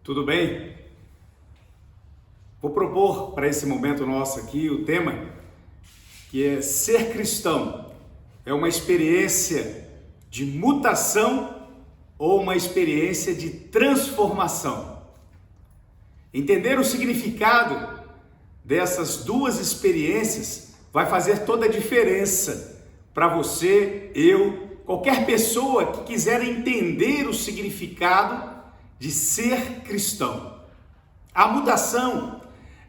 Tudo bem? Vou propor para esse momento nosso aqui o tema que é ser cristão. É uma experiência de mutação ou uma experiência de transformação. Entender o significado dessas duas experiências vai fazer toda a diferença para você, eu, qualquer pessoa que quiser entender o significado de ser cristão. A mutação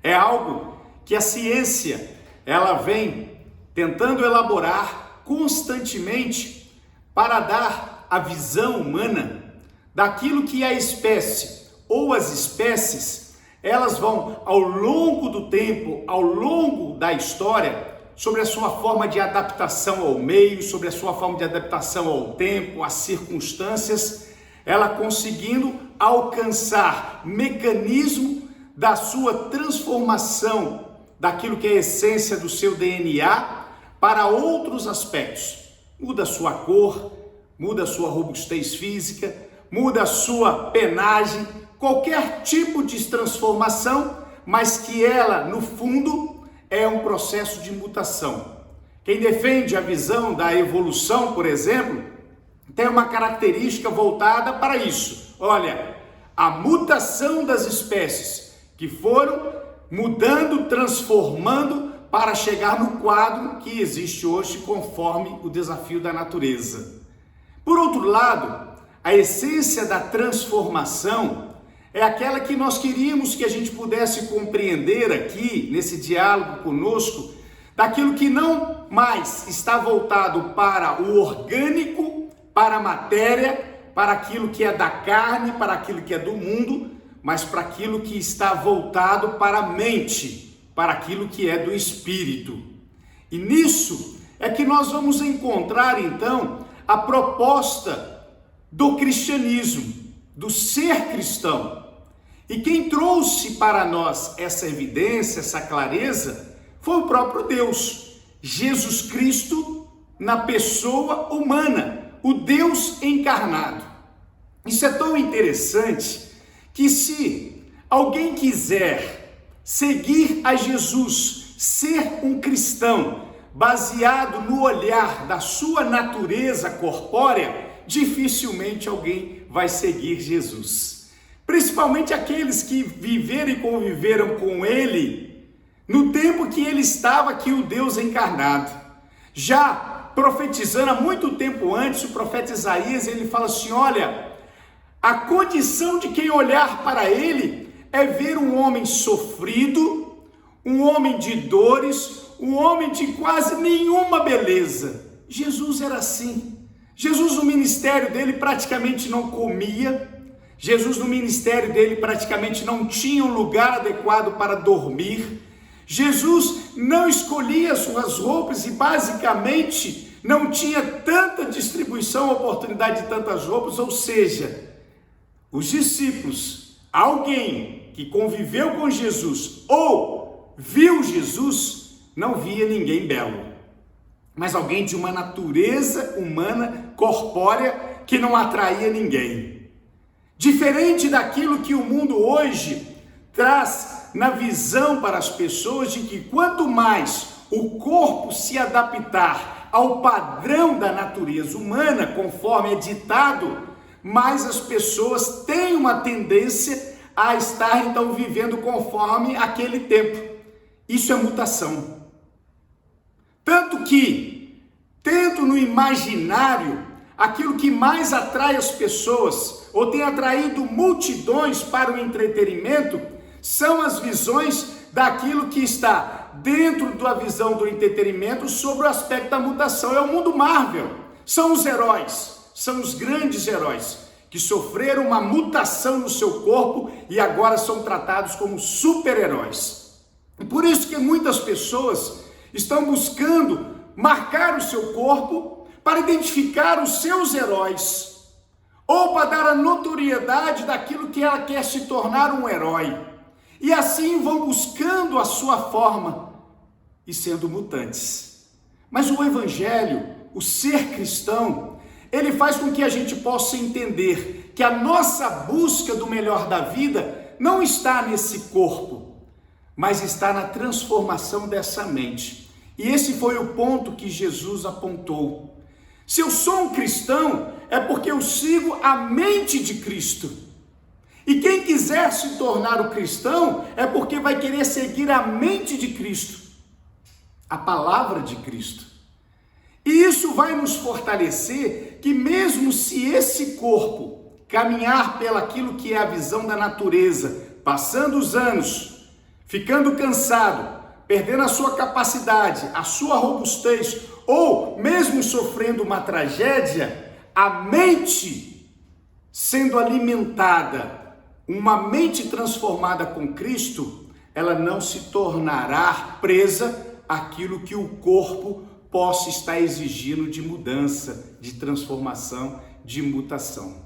é algo que a ciência ela vem tentando elaborar constantemente para dar a visão humana daquilo que a espécie ou as espécies elas vão ao longo do tempo, ao longo da história, sobre a sua forma de adaptação ao meio, sobre a sua forma de adaptação ao tempo, às circunstâncias, ela conseguindo alcançar mecanismo da sua transformação daquilo que é a essência do seu DNA para outros aspectos. Muda a sua cor, muda a sua robustez física, muda a sua penagem, qualquer tipo de transformação, mas que ela, no fundo, é um processo de mutação. Quem defende a visão da evolução, por exemplo, tem uma característica voltada para isso. Olha, a mutação das espécies que foram mudando, transformando para chegar no quadro que existe hoje conforme o desafio da natureza. Por outro lado, a essência da transformação é aquela que nós queríamos que a gente pudesse compreender aqui, nesse diálogo conosco, daquilo que não mais está voltado para o orgânico, para a matéria, para aquilo que é da carne, para aquilo que é do mundo, mas para aquilo que está voltado para a mente, para aquilo que é do espírito. E nisso é que nós vamos encontrar, então, a proposta do cristianismo, do ser cristão. E quem trouxe para nós essa evidência, essa clareza, foi o próprio Deus, Jesus Cristo na pessoa humana, o Deus encarnado. Isso é tão interessante que se alguém quiser seguir a Jesus, ser um cristão, baseado no olhar da sua natureza corpórea, dificilmente alguém vai seguir Jesus. Principalmente aqueles que viveram e conviveram com ele no tempo que ele estava aqui, o Deus encarnado. Já profetizando há muito tempo antes, o profeta Isaías, ele fala assim, olha, a condição de quem olhar para ele é ver um homem sofrido, um homem de dores, um homem de quase nenhuma beleza. Jesus era assim. Jesus, no ministério dele, praticamente não comia. Jesus, no ministério dele, praticamente não tinha um lugar adequado para dormir. Jesus não escolhia suas roupas e basicamente não tinha tanta distribuição, oportunidade de tantas roupas, ou seja, os discípulos, alguém que conviveu com Jesus ou viu Jesus, não via ninguém belo, mas alguém de uma natureza humana, corpórea, que não atraía ninguém. Diferente daquilo que o mundo hoje traz na visão para as pessoas de que quanto mais o corpo se adaptar ao padrão da natureza humana, conforme é ditado, mais as pessoas têm uma tendência a estar então vivendo conforme aquele tempo. Isso é mutação. Tanto que, tendo no imaginário aquilo que mais atrai as pessoas, ou tem atraído multidões para o entretenimento, são as visões daquilo que está dentro da visão do entretenimento sobre o aspecto da mutação. É o mundo Marvel, são os heróis, são os grandes heróis, que sofreram uma mutação no seu corpo e agora são tratados como super-heróis. E por isso que muitas pessoas estão buscando marcar o seu corpo para identificar os seus heróis, ou para dar a notoriedade daquilo que ela quer se tornar um herói. E assim vão buscando a sua forma e sendo mutantes. Mas o evangelho, o ser cristão, ele faz com que a gente possa entender que a nossa busca do melhor da vida não está nesse corpo, mas está na transformação dessa mente. E esse foi o ponto que Jesus apontou. Se eu sou um cristão, é porque eu sigo a mente de Cristo. E quem quiser se tornar o cristão, é porque vai querer seguir a mente de Cristo, a palavra de Cristo. E isso vai nos fortalecer que mesmo se esse corpo caminhar pelaquilo que é a visão da natureza, passando os anos, ficando cansado, perdendo a sua capacidade, a sua robustez, ou mesmo sofrendo uma tragédia, a mente sendo alimentada, uma mente transformada com Cristo, ela não se tornará presa àquilo que o corpo possa estar exigindo de mudança, de transformação, de mutação.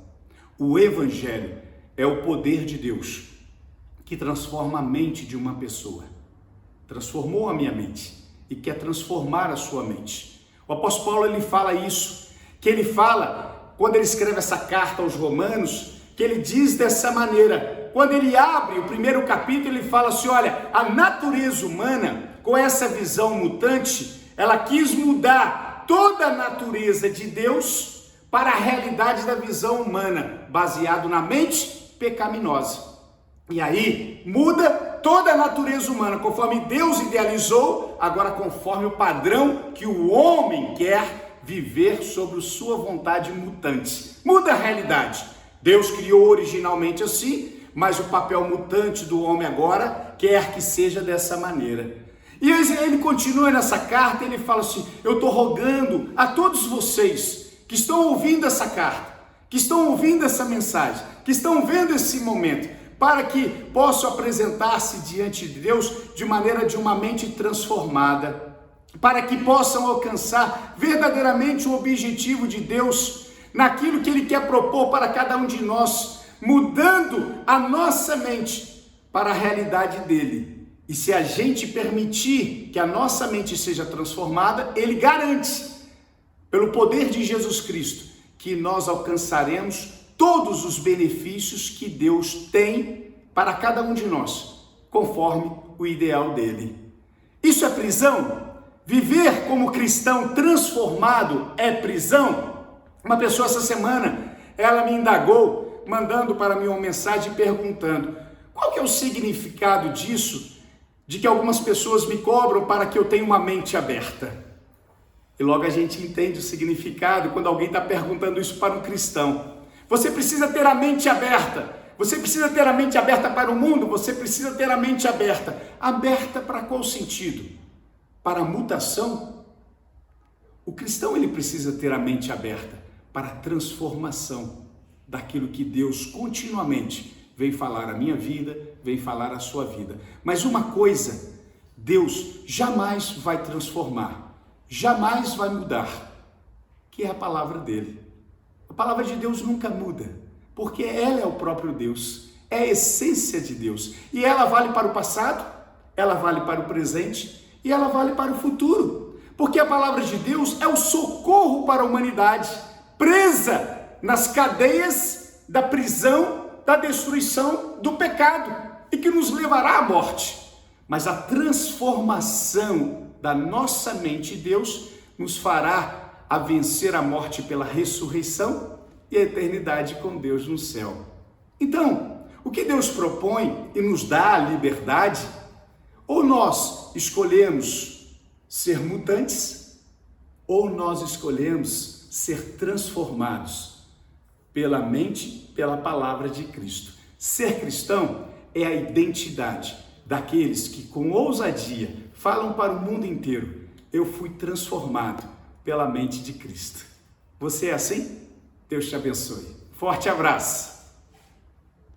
O Evangelho é o poder de Deus que transforma a mente de uma pessoa. Transformou a minha mente e quer transformar a sua mente. O apóstolo Paulo, ele fala isso, que ele fala, quando ele escreve essa carta aos Romanos, que ele diz dessa maneira. Quando ele abre o primeiro capítulo, ele fala assim, olha, a natureza humana, com essa visão mutante, ela quis mudar toda a natureza de Deus para a realidade da visão humana, baseado na mente pecaminosa. E aí, muda toda a natureza humana, conforme Deus idealizou, agora conforme o padrão que o homem quer viver sobre sua vontade mutante. Muda a realidade. Deus criou originalmente assim, mas o papel mutante do homem agora quer que seja dessa maneira. E ele continua nessa carta, ele fala assim, eu estou rogando a todos vocês que estão ouvindo essa carta, que estão ouvindo essa mensagem, que estão vendo esse momento, para que possam apresentar-se diante de Deus de maneira de uma mente transformada, para que possam alcançar verdadeiramente o objetivo de Deus, naquilo que Ele quer propor para cada um de nós, mudando a nossa mente para a realidade dEle. E se a gente permitir que a nossa mente seja transformada, Ele garante, pelo poder de Jesus Cristo, que nós alcançaremos todos os benefícios que Deus tem para cada um de nós, conforme o ideal dEle. Isso é prisão? Viver como cristão transformado é prisão? Uma pessoa essa semana, ela me indagou, mandando para mim uma mensagem perguntando, qual que é o significado disso, de que algumas pessoas me cobram para que eu tenha uma mente aberta? E logo a gente entende o significado quando alguém está perguntando isso para um cristão. Você precisa ter a mente aberta, você precisa ter a mente aberta para o mundo, você precisa ter a mente aberta. Aberta para qual sentido? Para a mutação? O cristão, ele precisa ter a mente aberta para a transformação daquilo que Deus continuamente vem falar a minha vida, vem falar a sua vida. Mas uma coisa, Deus jamais vai transformar, jamais vai mudar, que é a palavra dele. A palavra de Deus nunca muda, porque ela é o próprio Deus, é a essência de Deus. E ela vale para o passado, ela vale para o presente e ela vale para o futuro. Porque a palavra de Deus é o socorro para a humanidade, presa nas cadeias da prisão, da destruição, do pecado, e que nos levará à morte. Mas a transformação da nossa mente, Deus nos fará a vencer a morte pela ressurreição e a eternidade com Deus no céu. Então, o que Deus propõe e nos dá a liberdade, ou nós escolhemos ser mutantes, ou nós escolhemos ser transformados pela mente, pela palavra de Cristo. Ser cristão é a identidade daqueles que com ousadia falam para o mundo inteiro, eu fui transformado pela mente de Cristo. Você é assim? Deus te abençoe. Forte abraço!